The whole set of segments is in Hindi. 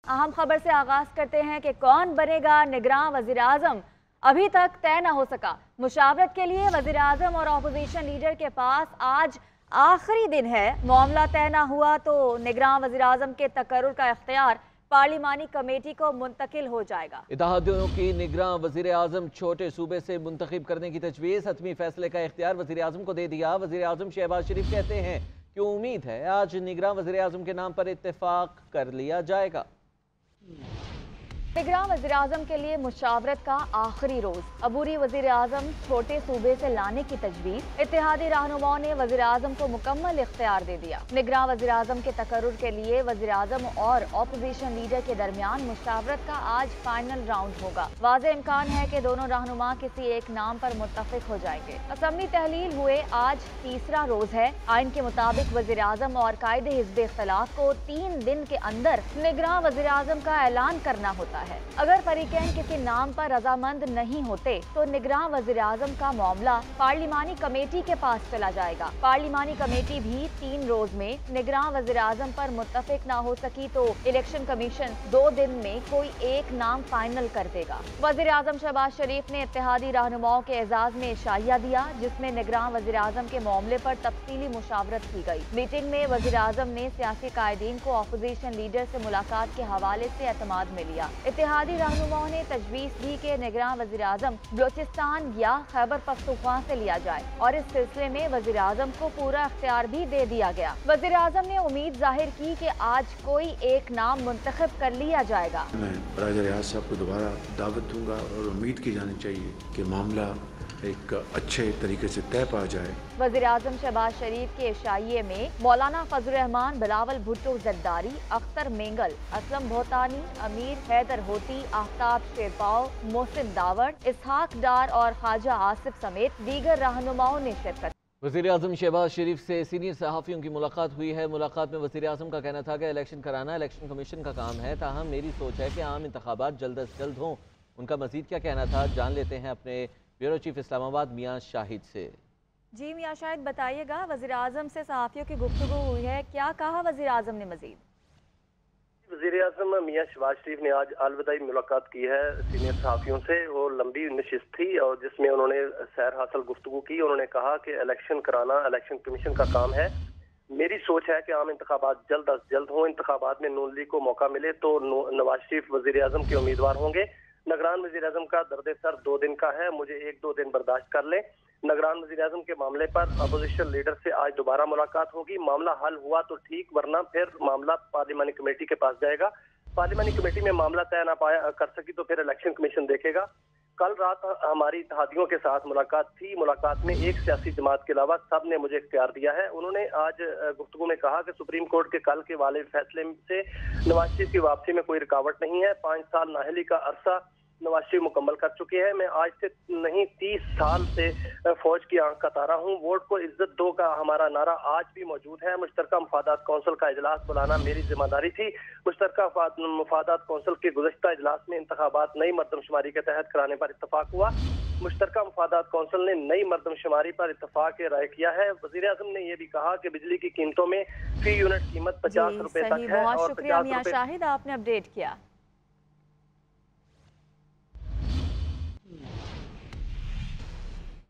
अहम खबर से आगाज करते हैं कि कौन बनेगा निगरान वजीर आजम अभी तक तय न हो सका। मुशावरत के लिए वजीर आजम और अपोजिशन लीडर के पास आज आखिरी दिन है। मामला तय न हुआ तो निगरान वजीर आजम के तकर्रुर का इख्तियार पार्लिमानी कमेटी को मुंतकिल हो जाएगा। इत्तेहादियों की निगरान वजीर आजम छोटे सूबे से मुंतखब करने की तजवीज़, हतमी फैसले का इख्तियार वजीर आजम को दे दिया। वजीर आजम शहबाज शरीफ कहते हैं कि उम्मीद है आज निगरान वजीर आजम के नाम पर इत्तेफाक कर लिया जाएगा। निगरान वज़ीर आज़म के लिए मुशावरत का आखिरी रोज। अबूरी वज़ीर आज़म छोटे सूबे से लाने की तजवीज़। इत्तेहादी रहनुमाओं ने वज़ीर आज़म को मुकम्मल इख्तियार दे दिया। निगरान वज़ीर आज़म के तकर्रुर के लिए वज़ीर आज़म और अपोजिशन लीडर के दरमियान मुशावरत का आज फाइनल राउंड होगा। वाज़ेह इम्कान है कि दोनों रहनुमा किसी एक नाम पर मुत्तफिक हो जाएंगे। असम्बली तहलील हुए आज तीसरा रोज है। आइन के मुताबिक वज़ीर आज़म और कायदे हिज़्ब इख्तिलाफ को 3 दिन के अंदर निगरान वज़ीर आज़म का ऐलान करना होता है। अगर फरीकैन किसी नाम पर रजामंद नहीं होते तो निगरान वज़ीर आज़म का मामला पार्लिमानी कमेटी के पास चला जाएगा। पार्लिमानी कमेटी भी 3 रोज में निगरान वज़ीर आज़म पर मुत्तफिक ना हो सकी तो इलेक्शन कमीशन 2 दिन में कोई एक नाम फाइनल कर देगा। वज़ीर आज़म शहबाज शरीफ ने इत्तेहादी रहनुमाओं के एजाज में इशाइया दिया, जिसमें निगरान वज़ीर आज़म के मामले पर तफसीली मुशावरत की गई। मीटिंग में वज़ीर आज़म ने सियासी कायदीन को अपोजिशन लीडर से मुलाकात के हवाले से एतमाद में लिया। इत्तेहादी रहनुमाओं ने तजवीज़ दी कि निगरान वज़ीर आज़म बलोचिस्तान या खैबर पख्तूनख्वा से लिया जाए और इस सिलसिले में वज़ीर आज़म को पूरा इख्तियार भी दे दिया गया। वज़ीर आज़म ने उम्मीद जाहिर की कि आज कोई एक नाम मुंतखब कर लिया जाएगा। मैं राजा रियाज साहब को दोबारा दावत दूंगा और उम्मीद की जानी चाहिए कि मामला एक अच्छे तरीके से तय पा जाए। वज़ीर आज़म शहबाज शरीफ के इशाइये में मौलाना फजल रहमान, बिलावल भुट्टो जरदारी, अख्तर मेंगल, असलम भोतानी, अमीर हैदर होती, आफ्ताब शेरपाव, मोहसिन दावड़, इसहाक डार और ख्वाजा आसिफ समेत दीगर रहनुमाओं ने शिरकत। वज़ीर आज़म शहबाज शरीफ से सीनियर सहाफ़ियों की मुलाकात हुई है। मुलाकात में वज़ीर आज़म का कहना था कि इलेक्शन कराना इलेक्शन कमीशन का काम है, ताहम मेरी सोच है कि आम इंतखाबात जल्द अज जल्द हों। उनका मज़ीद क्या कहना था, जान लेते हैं अपने ब्यूरो चीफ इस्लामाबाद मियाँ शाहिद से। जी मियाँ शाहिद, बताइएगा, वज़ीर आज़म से सहाफ़ियों की गुफ्तगू हुई है, क्या कहा वज़ीर आज़म ने मज़ीद? वज़ीर आज़म मियाँ शहबाज शरीफ ने आज अलविदाई मुलाकात की है सीनियर सहाफ़ियों से। वो लंबी नशिस्त थी और जिसमें उन्होंने सैर हासिल गुफ्तगू की। उन्होंने कहा कि इलेक्शन कराना इलेक्शन कमीशन का काम है। मेरी सोच है कि आम इंतखाबात जल्द अज जल्द हों। इंतखाबात में नून लीग को मौका मिले तो नवाज शरीफ वज़ीर आज़म के उम्मीदवार होंगे। निगरान वज़ीर आज़म का दर्द सर 2 दिन का है, मुझे 1-2 दिन बर्दाश्त कर लें। निगरान वज़ीर आज़म के मामले पर अपोजिशन लीडर से आज दोबारा मुलाकात होगी। मामला हल हुआ तो ठीक, वरना फिर मामला पार्लिमानी कमेटी के पास जाएगा। पार्लिमानी कमेटी में मामला तय ना पाया कर सकी तो फिर इलेक्शन कमीशन देखेगा। कल रात हमारी इत्तेहादियों के साथ मुलाकात थी। मुलाकात में एक सियासी जमात के अलावा सब ने मुझे इख्तियार दिया है। उन्होंने आज गुफ्तगू में कहा कि सुप्रीम कोर्ट के कल के वाले फैसले से नवाज शरीफ की वापसी में कोई रुकावट नहीं है। 5 साल नाअहली का अरसा नवाज शरीफ मुकम्मल कर चुके हैं। मैं आज से नहीं 30 साल से फौज की आंख का तारा हूँ। वोट को इज्जत दो का हमारा नारा आज भी मौजूद है। मुश्तरका मुफादात कौंसिल का इजलास बुलाना मेरी जिम्मेदारी थी। मुश्तरका मुफादात कौंसिल के गुज़श्ता इजलास में इंतखाबात नई मरदमशुमारी के तहत कराने पर इत्तफाक हुआ। मुश्तरका मुफादात कौंसिल ने नई मरदमशुमारी पर इत्तफाक राय किया है। वज़ीर आज़म ने यह भी कहा कि बिजली की कीमतों में फी यूनिट कीमत 50 रुपए तक है। बहुत और शुक्रिया 50 मियाँ रुपए शाहिद, आपने अपडेट किया।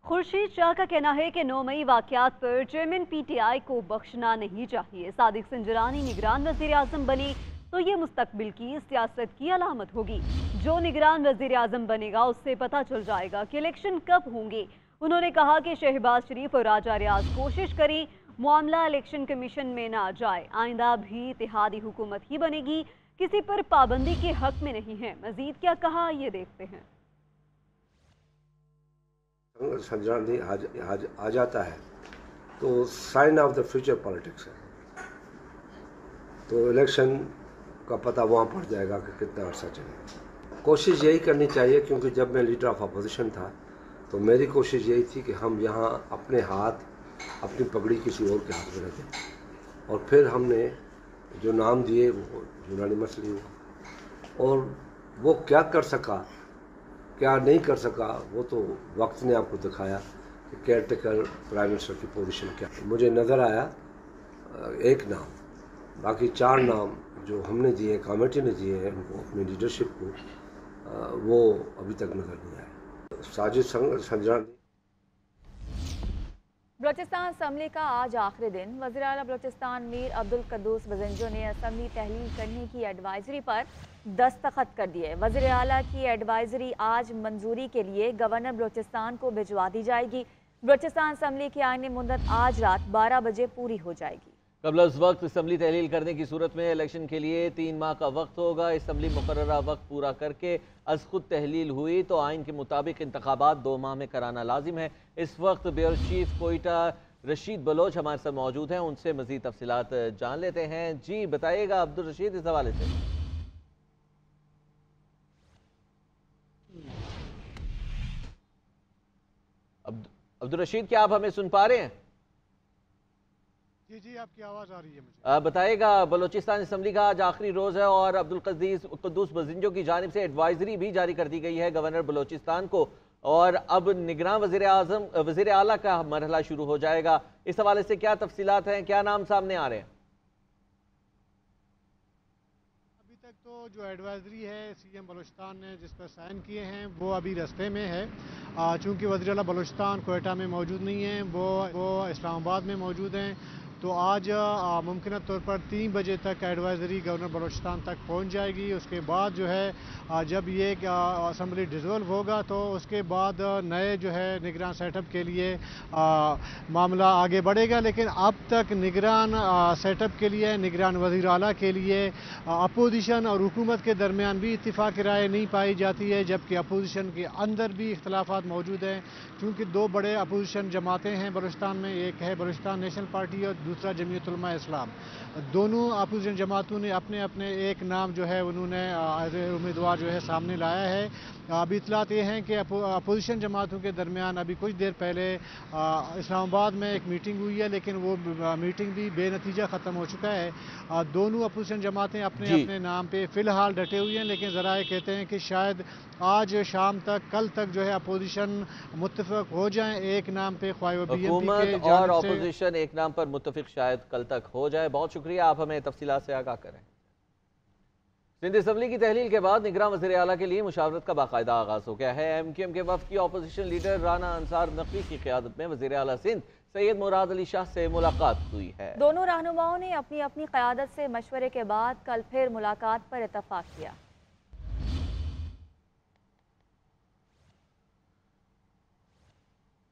खुर्शीद शाह का कहना है कि 9 मई वाकयात पर चेयरमैन PTI को बख्शना नहीं चाहिए। सादिक संजरानी निगरान वज़ीर आज़म बनी तो ये मुस्तकबिल की सियासत की अलामत होगी। जो निगरान वज़ीर आज़म बनेगा उससे पता चल जाएगा कि इलेक्शन कब होंगे। उन्होंने कहा कि शहबाज शरीफ और राजा रियाज कोशिश करें मामला इलेक्शन कमीशन में ना जाए। आइंदा भी इत्तेहादी हुकूमत ही बनेगी, किसी पर पाबंदी के हक में नहीं है। मजीद क्या कहा, ये देखते हैं। संजरानी आ जाता है तो sign of the future politics है, तो इलेक्शन का पता वहाँ पड़ जाएगा कि कितना अर्सा चले। कोशिश यही करनी चाहिए, क्योंकि जब मैं लीडर ऑफ अपोजिशन था तो मेरी कोशिश यही थी कि हम यहाँ अपने हाथ अपनी पगड़ी किसी और के हाथ में रखें, और फिर हमने जो नाम दिए वो यूनानिमसली हुआ। और वो क्या कर सका क्या नहीं कर सका वो तो वक्त ने आपको दिखाया कि केयर टेकर प्राइम मिनिस्टर की पोजीशन क्या। मुझे नज़र आया एक नाम, बाकी 4 नाम जो हमने दिए, कमेटी ने दिए हैं उनको, अपनी लीडरशिप को, वो अभी तक नजर नहीं आया। साजिद संजरानी। बलोचिस्तान असम्बली का आज आखिरी दिन। वज़ीर आला बलोचिस्तान मीर अब्दुल कद्दूस बज़ंजो ने असम्बली तहलील करने की एडवाइजरी पर दस्तखत कर दिए। वज़ीर आला की एडवाइजरी आज मंजूरी के लिए गवर्नर बलोचिस्तान को भिजवा दी जाएगी। बलोचिस्तान असम्बली की आईनी मुद्दत आज रात 12 बजे पूरी हो जाएगी। कबल अज़ वक्त असम्बली तहलील करने की सूरत में इलेक्शन के लिए 3 माह का वक्त होगा। असम्बली मुकर्ररा वक्त पूरा करके अज खुद तहलील हुई तो आइन के मुताबिक इंतखाबात 2 माह में कराना लाजिम है। इस वक्त ब्यूरो चीफ कोयटा रशीद बलोच हमारे साथ मौजूद हैं, उनसे मजीद तफसीलात जान लेते हैं। जी बताइएगा अब्दुल रशीद, इस हवाले से। अब्दुल रशीद, क्या आप हमें सुन पा रहे हैं? जी जी, आपकी आवाज़ आ रही है मुझे। बताइएगा, बलोचिस्तान असम्बली का आज आखिरी रोज़ है और अब्दुल कद्दूस बज़ंजो की जानिब से एडवाइजरी भी जारी कर दी गई है गवर्नर बलोचिस्तान को, और अब निगरान वज़ीर आला का मरहला शुरू हो जाएगा। इस हवाले से क्या तफसीलात हैं, क्या नाम सामने आ रहे हैं? अभी तक तो जो एडवाइजरी है सीएम बलोचिस्तान ने जिस पर साइन किए हैं वो अभी रास्ते में है। चूँकि वज़ीर आला बलोचिस्तान कोयटा में मौजूद नहीं है, वो इस्लामाबाद में मौजूद हैं, तो आज मुमकिन तौर पर 3 बजे तक एडवाइजरी गवर्नर बलोचिस्तान तक पहुंच जाएगी। उसके बाद जो है जब ये असम्बली डिसॉल्व होगा तो उसके बाद नए जो है निगरान सेटअप के लिए मामला आगे बढ़ेगा। लेकिन अब तक निगरान सेटअप के लिए, निगरान वज़ीर आला के लिए अपोजिशन और हुकूमत के दरमियान भी इत्तिफाक राय नहीं पाई जाती है, जबकि अपोजिशन के अंदर भी इख्तलाफात मौजूद हैं। क्योंकि 2 बड़े अपोजिशन जमातें हैं बलोचिस्तान में, एक है बलोचिस्तान नेशनल पार्टी और दूसरा जमीयत उलमा इस्लाम। दोनों अपोजिशन जमातों ने अपने अपने एक नाम जो है उन्होंने उम्मीदवार जो है सामने लाया है। अभी इतलात ये हैं कि अपोजिशन जमातों के दरमियान अभी कुछ देर पहले इस्लामाबाद में एक मीटिंग हुई है, लेकिन वो मीटिंग भी बेनतीजा ख़त्म हो चुका है। दोनों अपोजिशन जमातें अपने अपने नाम पे फ़िलहाल डटे हुए हैं, लेकिन ज़राए कहते हैं कि शायद आज शाम तक, कल तक जो है अपोजिशन मुत्तफ़िक़ हो जाएं एक नाम पे। हुकूमत और अपोजिशन एक नाम पर मुत्तफ़िक़ शायद कल तक हो जाए। बहुत शुक्रिया, आप हमें तफसीलात से आगाह करें। सिंध असम्बली की तहलील के बाद निगरान वज़ीर आला के लिए मुशावरत का बाकायदा आगाज हो गया है। MQM के वफ़द की अपोजिशन लीडर राना अंसार नकवी की क़यादत में वज़ीर आला सिंध सैयद मुराद अली शाह से मुलाकात हुई है। दोनों रहनुमाओं ने अपनी अपनी क़यादत से मशवरे के बाद कल फिर मुलाकात पर इत्तफाक किया।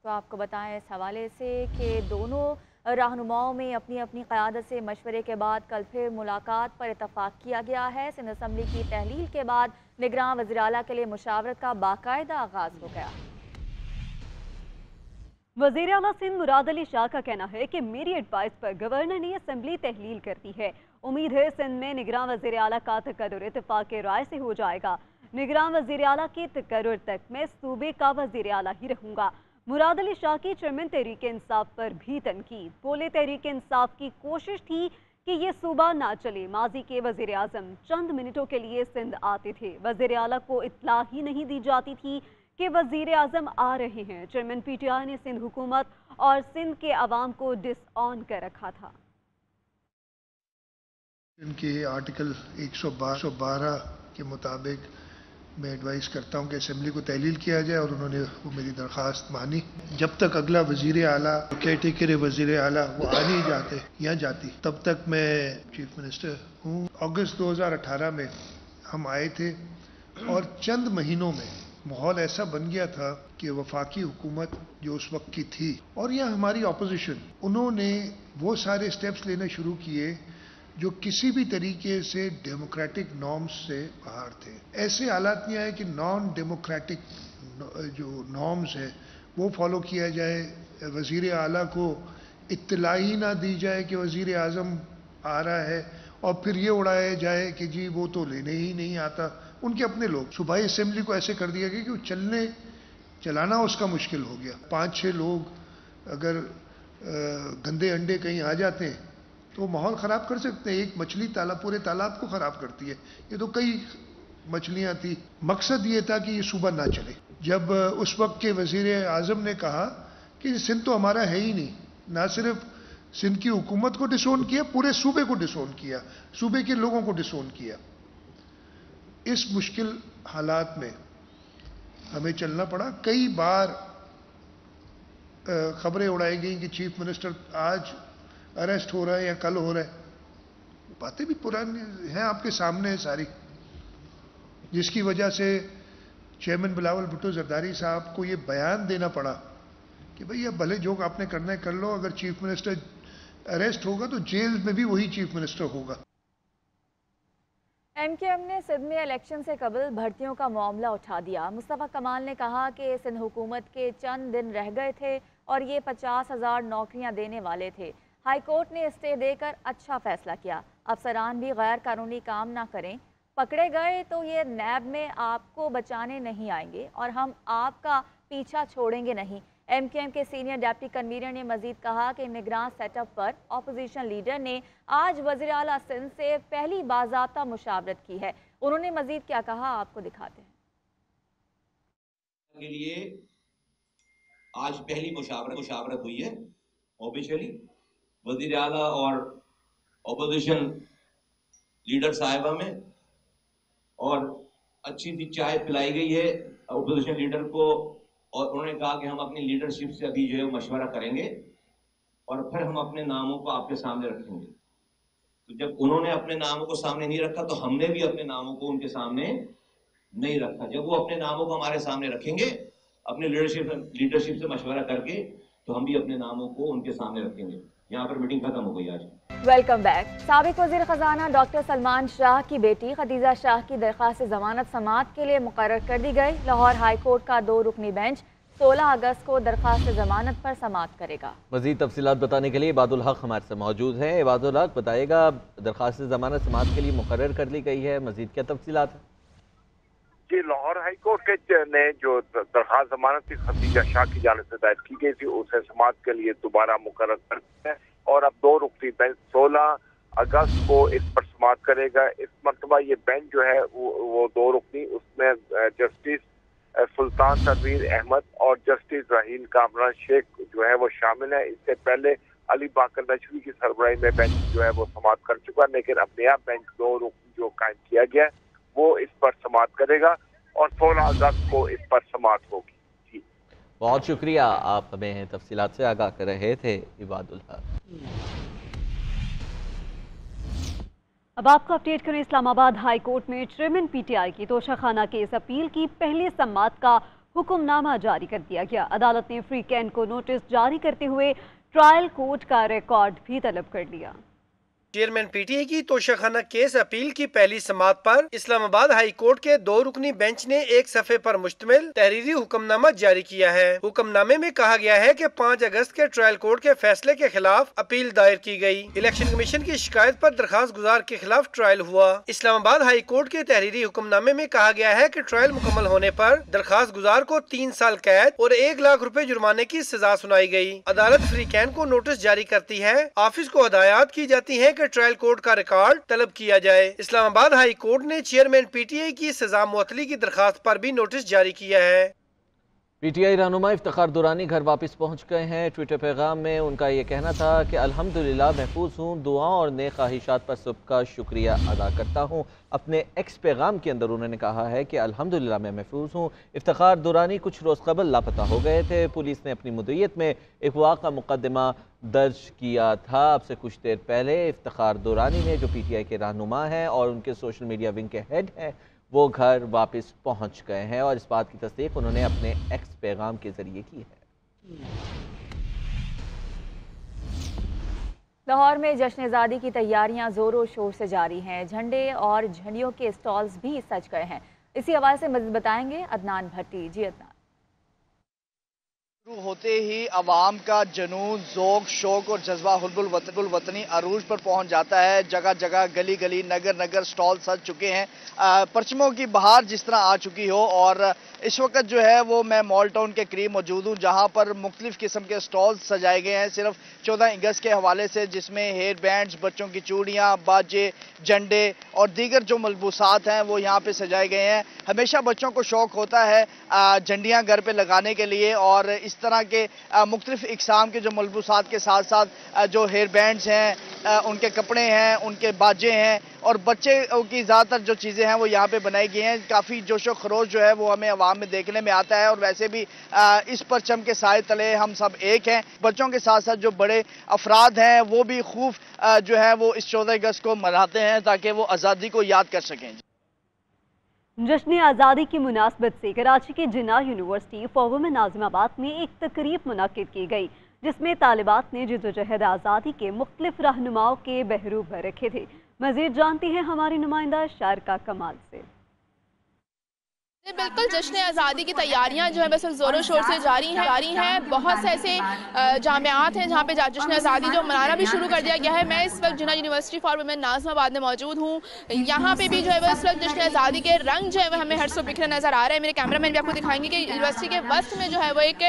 तो आपको बताएं इस हवाले से कि दोनों रहनुमाओं में अपनी अपनी क़यादत से मशवरे के बाद कल फिर मुलाकात पर इत्तफाक किया गया है। सिंध असम्बली की तहलील के बाद निगरान वज़ीर आला के लिए मुशावरत का बाकायदा आगाज हो गया। वज़ीर आला सिंध मुराद अली शाह का कहना है कि मेरी एडवाइस पर गवर्नर ने असम्बली तहलील कर दी है। उम्मीद है सिंध में निगरान वज़ीर आला का तकर्रुर इत्तफाक के राय से हो जाएगा। निगरान वज़ीर आला के तकर्रुर तक मैं सूबे का वज़ीर आला ही रहूँगा। मुराद अली शाह की चेयरमैन तहरीक इंसाफ पर भी तनकीद। बोले तहरीक इंसाफ की कोशिश थी कि ये सूबा ना चले। माजी के वज़ीर आज़म चंद मिनटों के लिए सिंध आते थे, वज़ीर आला को इत्तला ही नहीं दी जाती थी कि वज़ीर आज़म आ रहे हैं। चेयरमैन PTI ने सिंध हुकूमत और सिंध के अवाम को डिसऑन कर रखा था। इनके आर्टिकल 112 के मुताबिक मैं एडवाइस करता हूं कि असेंबली को तहलील किया जाए, और उन्होंने वो मेरी दरख्वास्त मानी। जब तक अगला वज़ीर आला, केयरटेकर वज़ीर आला वो आ नहीं जाते या जाती, तब तक मैं चीफ मिनिस्टर हूँ। अगस्त 2018 में हम आए थे और चंद महीनों में माहौल ऐसा बन गया था कि वफाकी हुकूमत जो उस वक्त की थी और या हमारी अपोजिशन, उन्होंने वो सारे स्टेप्स लेने शुरू किए जो किसी भी तरीके से डेमोक्रेटिक नॉर्म्स से बाहर थे। ऐसे हालात नहीं आए कि नॉन डेमोक्रेटिक जो नॉर्म्स है वो फॉलो किया जाए, वज़ीर आला को इत्तला ही ना दी जाए कि वज़ीर आज़म आ रहा है, और फिर ये उड़ाया जाए कि जी वो तो लेने ही नहीं आता। उनके अपने लोग सूबाई असेंबली को ऐसे कर दिया गया कि वो चलाना उसका मुश्किल हो गया। 5-6 लोग अगर गंदे अंडे कहीं आ जाते हैं तो माहौल ख़राब कर सकते हैं। एक मछली पूरे तालाब को ख़राब करती है। ये तो कई मछलियाँ थी। मकसद ये था कि ये सूबा ना चले। जब उस वक्त के वज़ीर आज़म ने कहा कि सिंध तो हमारा है ही नहीं, ना सिर्फ सिंध की हुकूमत को डिसोन किया, पूरे सूबे को डिसोन किया, सूबे के लोगों को डिसोन किया। इस मुश्किल हालात में हमें चलना पड़ा। कई बार खबरें उड़ाई गई कि चीफ मिनिस्टर आज अरेस्ट हो रहा है या कल हो रहा है। बातें भी पुरानी हैं, आपके सामने है सारी, जिसकी वजह से चेयरमैन बिलावल भुट्टो जरदारी साहब को ये बयान देना पड़ा कि भाई अब भले जो आपने करना है कर लो, अगर चीफ मिनिस्टर अरेस्ट होगा तो जेल में भी वही चीफ मिनिस्टर होगा। एमकेएम ने सिंध में इलेक्शन से कबल भर्तियों का मामला उठा दिया। मुस्तफ़ा कमाल ने कहा कि सिंध हुकूमत के चंद दिन रह गए थे और ये 50,000 नौकरियां देने वाले थे। हाई कोर्ट ने स्टे देकर अच्छा फैसला किया। अफसरान भी गैर कानूनी काम ना करें, पकड़े गए तो ये नैब में आपको बचाने नहीं आएंगे और हम आपका पीछा छोड़ेंगे नहीं। एमकेएम के सीनियर डिप्टी कन्वीनर ने मजीद कहा कि निगरान सेटअप पर अपोजिशन लीडर ने आज वज़ीर आला सिंध से पहली बाज़ाब्ता मुशावरत की है। उन्होंने मजीद क्या कहा, आपको दिखाते हैं। के लिए आज पहली मुशावरत हुई है ऑफिशियली वज़ीर आला और अपोजिशन लीडर साहिबा में, और अच्छी सी चाय पिलाई गई है अपोजिशन लीडर को, और उन्होंने कहा कि हम अपनी लीडरशिप से अभी जो है मशवरा करेंगे और फिर हम अपने नामों को आपके सामने रखेंगे। तो जब उन्होंने अपने नामों को सामने नहीं रखा तो हमने भी अपने नामों को उनके सामने नहीं रखा। जब वो अपने नामों को हमारे सामने रखेंगे अपने लीडरशिप से मशवरा करके, तो हम भी अपने नामों को उनके सामने रखेंगे। यहाँ पर मीटिंग खत्म हो गई आज। Welcome back. साबिक वज़ीर ख़ज़ाना डॉक्टर सलमान शाह की बेटी खदीजा शाह की दरख्वास्त ज़मानत समाअत के लिए मुकर्रर कर दी गई। लाहौर हाई कोर्ट का 2 रुकनी बेंच 16 अगस्त को दरख्वास्त ज़मानत पर समाअत करेगा। मज़ीद तफसीलात बताने के लिए इबादुल हक हमारे साथ मौजूद हैं। इबादुल हक, बताइएगा, दरख्वास्त ज़मानत समाअत के लिए मुकर्रर कर ली गई है, मज़ीद क्या तफसीलात है? जी, लाहौर हाई कोर्ट ने जो दरख्वास्त जमानत थी खदीजा शाह की जानिब से दायर की गई थी, उसे समाअत के लिए दोबारा मुकर्रर कर दिया है और अब 2 रुकनी बेंच 16 अगस्त को इस पर समाअत करेगा। इस मरतबा ये बेंच जो है वो 2 रुकनी, उसमें जस्टिस सुल्तान तनवीर अहमद और जस्टिस राहील कामरान शेख जो है वो शामिल है। इससे पहले अली बाकर नशवी की सरबराही में बेंच जो है वो समाअत कर चुका, लेकिन अब नया बेंच 2 रुकनी जो कायम किया गया है वो इस पर समाअत करेगा और 16 अगस्त को इस पर समाअत होगी। जी, बहुत शुक्रिया, आप हमें तफसीलात से आगाह कर रहे थे इबादुल हक। अब आपको अपडेट करें। इस्लामाबाद हाई कोर्ट में चेयरमैन पीटीआई की तोशाखाना केस अपील की पहली समाअत का हुक्मनामा जारी कर दिया गया। अदालत ने फ्री कैन को नोटिस जारी करते हुए ट्रायल कोर्ट का रिकॉर्ड भी तलब कर लिया। चेयरमैन पीटीआई की तोशाखाना केस अपील की पहली समाअत पर इस्लामाबाद हाई कोर्ट के 2 रुकनी बेंच ने 1 सफ़े पर मुश्तमिल तहरीरी हुक्मनामा जारी किया है। हुक्मनामे में कहा गया है कि 5 अगस्त के ट्रायल कोर्ट के फैसले के खिलाफ अपील दायर की गई। इलेक्शन कमीशन की शिकायत पर दरखास्त गुजार के खिलाफ ट्रायल हुआ। इस्लामाबाद हाई कोर्ट के तहरीरी हुक्मनामे में कहा गया है कि ट्रायल मुकम्मल होने पर दरखास्त गुजार को 3 साल कैद और 1 लाख रुपए जुर्माने की सजा सुनाई गई। अदालत फ्री कैन को नोटिस जारी करती है। ऑफिस को हदायत की जाती है कि ट्रायल कोर्ट का रिकॉर्ड तलब किया जाए। इस्लामाबाद हाई कोर्ट ने चेयरमैन पीटीआई की सजा मुअत्तली की दरखास्त पर भी नोटिस जारी किया है। पीटीआई रहनुमा इफ्तिखार दुरानी घर वापस पहुंच गए हैं। ट्विटर पैगाम में उनका ये कहना था कि अल्हम्दुलिल्लाह महफूज हूँ, दुआओं और नेक ख्वाहिशात पर सबका शुक्रिया अदा करता हूँ। अपने एक्स पैगाम के अंदर उन्होंने कहा है कि अल्हम्दुलिल्लाह मैं महफूज हूँ। इफ्तिखार दुरानी कुछ रोज़ कबल लापता हो गए थे। पुलिस ने अपनी मुद्दत में अगवा का मुकदमा दर्ज किया था। अब से कुछ देर पहले इफ्तिखार दुरानी ने, जो पीटीआई के रहनुमा हैं और उनके सोशल मीडिया विंग के हेड हैं, वो घर वापस पहुंच गए हैं और इस बात की तस्दीक उन्होंने अपने एक्स पैगाम के जरिए की है। लाहौर में जश्न-ए-ज़ादी की तैयारियां जोरों शोर से जारी हैं। झंडे और झंडियों के स्टॉल्स भी सज गए हैं। इसी हवाले से मज़ीद बताएंगे अदनान भट्टी। जी अदनान। शुरू होते ही अवाम का जुनून, ज़ोक, शौक और जज्बा हुब्बुल वतनी अरूज पर पहुंच जाता है। जगह जगह, गली गली, नगर नगर स्टॉल सज चुके हैं। परचमों की बहार जिस तरह आ चुकी हो। और इस वक्त जो है वो मैं मॉल टाउन के करीब मौजूद हूँ, जहाँ पर मुख्तलिफ किस्म के स्टॉल सजाए गए हैं सिर्फ 14 अगस्त के हवाले से, जिसमें हेयर बैंड्स, बच्चों की चूड़ियाँ, बाजे, झंडे और दीगर जो मलबूसात हैं वो यहाँ पे सजाए गए हैं। हमेशा बच्चों को शौक होता है झंडियाँ घर पे लगाने के लिए और इस इस तरह के मुख्तलिफ इकसाम के जो मलबूसात के साथ साथ जो हेयर बैंड्स हैं, उनके कपड़े हैं, उनके बाजे हैं और बच्चे की ज़्यादातर जो चीज़ें हैं वो यहाँ पे बनाई गई हैं। काफ़ी जोशो खरोश जो है वो हमें अवाम में देखने में आता है और वैसे भी इस परचम के साए तले हम सब एक हैं। बच्चों के साथ साथ जो बड़े अफराद हैं वो भी खूब जो है वो इस 14 अगस्त को मनाते हैं ताकि वो आज़ादी को याद कर सकें। जश्न आज़ादी की मुनासबत से कराची के जिन्ना यूनिवर्सिटी फॉर वुमेन नाज़िमाबाद में एक तकरीब मुनाकिद की गई, जिसमें तालिबात ने जिद्दोजहद आज़ादी के मुख्तलिफ रहनुमाओं के बहरूप भर रखे थे। मज़ीद जानती हैं हमारी नुमाइंदा शारका कमाल से। बिल्कुल, जश्न आज़ादी की तैयारियां जो है बस ज़ोरों शोर से जारी हैं। बहुत से ऐसे जामियात हैं जहां पे जश्न आज़ादी जो मनाना भी शुरू कर दिया गया है। मैं इस वक्त जिन्ना यूनिवर्सिटी फॉर वुमेन नाज़िमाबाद में मौजूद हूं। यहां पे भी जो है इस वक्त जश्न आज़ादी के रंग जो है वो हमें हर सो बिखरे नजर आ रहे हैं। मेरे कैमरामैन भी आपको दिखाएंगे कि यूनिवर्सिटी के वस्त में जो है वो एक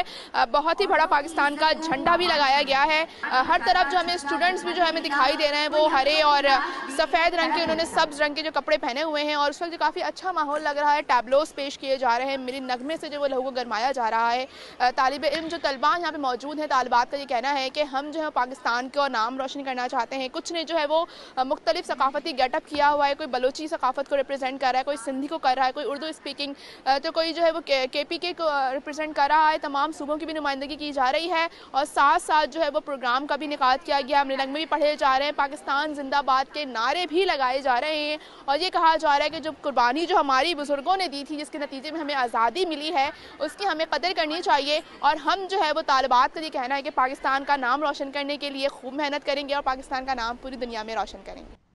बहुत ही बड़ा पाकिस्तान का झंडा भी लगाया गया है। हर तरफ जो हमें स्टूडेंट्स भी जो हमें दिखाई दे रहे हैं वो हरे और सफ़ेद रंग के, उन्होंने सब्ज रंग के जो कपड़े पहने हुए हैं और उस वक्त काफ़ी अच्छा माहौल लग रहा है। टैबलोस पेश किए जा रहे हैं, मेरे नगमे से जो वो लोगों को गरमाया जा रहा है। तालिब इल्म जो तलबा यहाँ पे मौजूद हैं, तालिबात का ये कहना है कि हम जो है पाकिस्तान का नाम रोशन करना चाहते हैं। कुछ ने जो है वो मुख्तलिफ सकाफती गेटअप किया हुआ है, कोई बलोची सकाफत को रिप्रेजेंट कर रहा है, कोई सिंधी को कर रहा है, कोई उर्दू स्पीकिंग, तो कोई जो है वो KPK को रिप्रेजेंट कर रहा है। तमाम सूबों की भी नुमाइंदगी की जा रही है और साथ साथ जो है वो प्रोग्राम का भी इनेकाद किया गया। मेरे नगमे भी पढ़े जा रहे हैं, पाकिस्तान जिंदाबाद के नारे भी लगाए जा रहे हैं और ये कहा जा रहा है कि जो कुर्बानी जो हमारी बुजुर्गों ने दी थी, जिसके नतीजे में हमें आज़ादी मिली है, उसकी हमें कदर करनी चाहिए। और हम जो है वो तालिबात का ये कहना है कि पाकिस्तान का नाम रोशन करने के लिए खूब मेहनत करेंगे और पाकिस्तान का नाम पूरी दुनिया में रोशन करेंगे।